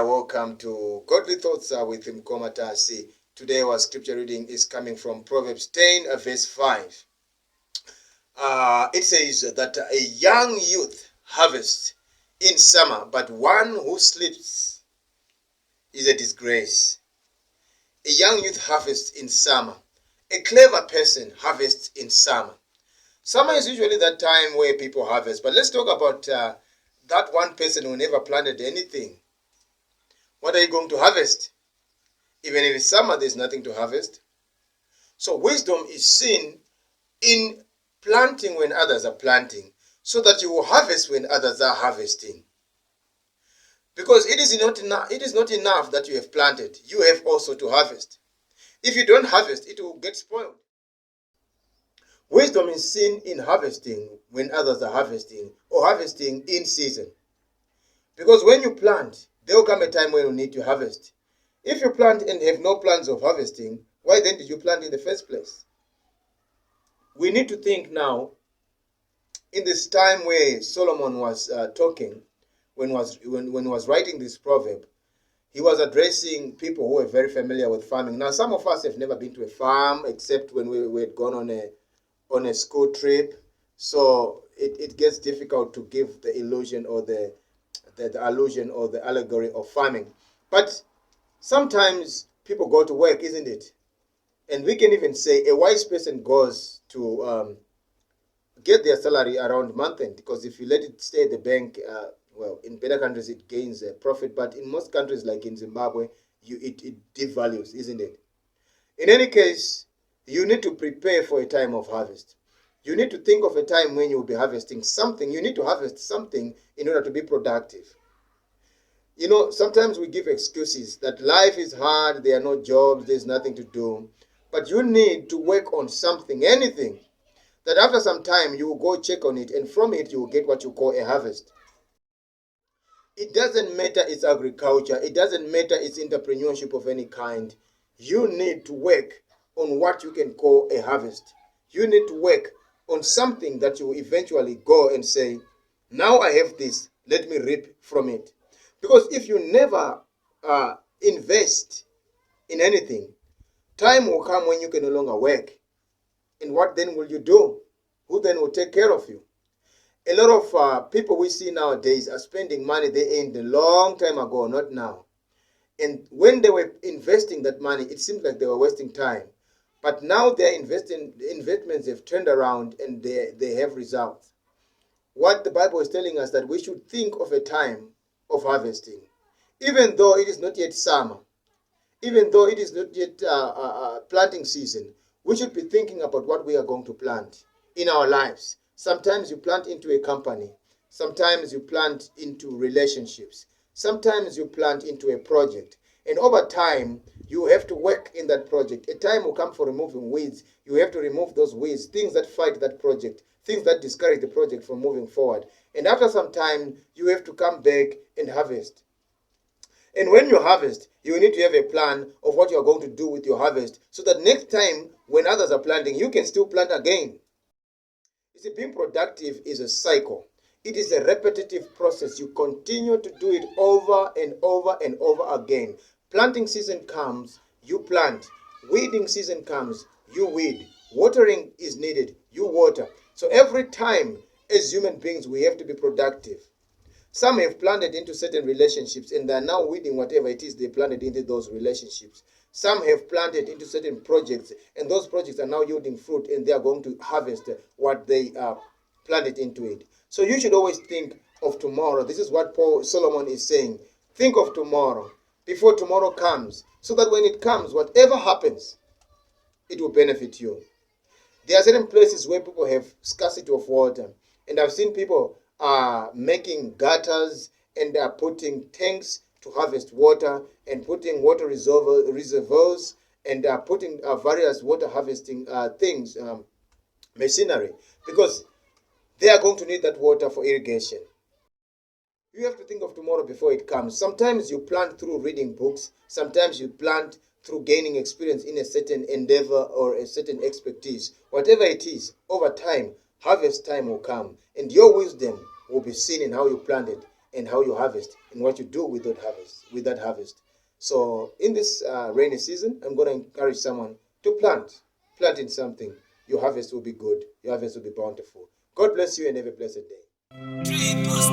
welcome to Godly Thoughts with Mkomatasi. Today our scripture reading is coming from Proverbs 10 verse 5. It says that a young youth harvests in summer, but one who sleeps is a disgrace. A young youth harvests in summer. A clever person harvests in summer. Summer is usually that time where people harvest, but let's talk about that one person who never planted anything. What are you going to harvest? Even if it's summer, there's nothing to harvest. So wisdom is seen in planting when others are planting, so that you will harvest when others are harvesting. Because it is not enough that you have planted. You have also to harvest. If you don't harvest, it will get spoiled. Wisdom is seen in harvesting when others are harvesting, or harvesting in season. Because when you plant, there will come a time when you need to harvest. If you plant and have no plans of harvesting, why then did you plant in the first place? We need to think now, in this time where Solomon was talking, when he was writing this proverb, he was addressing people who were very familiar with farming. Now, some of us have never been to a farm except when we had gone on a school trip. So it gets difficult to give the illusion or the allusion or the allegory of farming. But sometimes people go to work, isn't it? And we can even say a wise person goes to get their salary around month end, because if you let it stay at the bank, well, in better countries it gains a profit, but in most countries like in Zimbabwe, it devalues, isn't it? In any case, you need to prepare for a time of harvest. You need to think of a time when you will be harvesting something. You need to harvest something in order to be productive. You know, sometimes we give excuses that life is hard, there are no jobs, there's nothing to do. But you need to work on something, anything, that after some time you will go check on it, and from it you will get what you call a harvest. It doesn't matter it's agriculture, it doesn't matter it's entrepreneurship of any kind. You need to work on what you can call a harvest. You need to work on something that you will eventually go and say, now I have this, let me reap from it. Because if you never invest in anything, time will come when you can no longer work. And what then will you do? Who then will take care of you? A lot of people we see nowadays are spending money they earned a long time ago, not now. And when they were investing that money, it seemed like they were wasting time. But now their investments have turned around and they have results. What the Bible is telling us, that we should think of a time of harvesting. Even though it is not yet summer, even though it is not yet planting season, we should be thinking about what we are going to plant in our lives. Sometimes you plant into a company. Sometimes you plant into relationships. Sometimes you plant into a project. And over time, you have to work in that project. A time will come for removing weeds. You have to remove those weeds, things that fight that project, things that discourage the project from moving forward. And after some time, you have to come back and harvest. And when you harvest, you need to have a plan of what you are going to do with your harvest, so that next time when others are planting, you can still plant again. You see, being productive is a cycle. It is a repetitive process. You continue to do it over and over and over again. Planting season comes, you plant. Weeding season comes, you weed. Watering is needed, you water. So every time, as human beings, we have to be productive. Some have planted into certain relationships and they are now weeding whatever it is they planted into those relationships. Some have planted into certain projects and those projects are now yielding fruit and they are going to harvest what they planted into it. So you should always think of tomorrow. This is what Solomon is saying. Think of tomorrow before tomorrow comes, so that when it comes, whatever happens, it will benefit you. There are certain places where people have scarcity of water, and I've seen people making gutters and putting tanks to harvest water, and putting water reservoirs, and putting various water harvesting things, machinery, because they are going to need that water for irrigation. You have to think of tomorrow before it comes. Sometimes you plant through reading books. Sometimes you plant through gaining experience in a certain endeavor or a certain expertise. Whatever it is, over time, harvest time will come. And your wisdom will be seen in how you planted and how you harvest and what you do with that harvest. So in this rainy season, I'm going to encourage someone to plant in something. Your harvest will be good. Your harvest will be bountiful. God bless you and have a blessed day.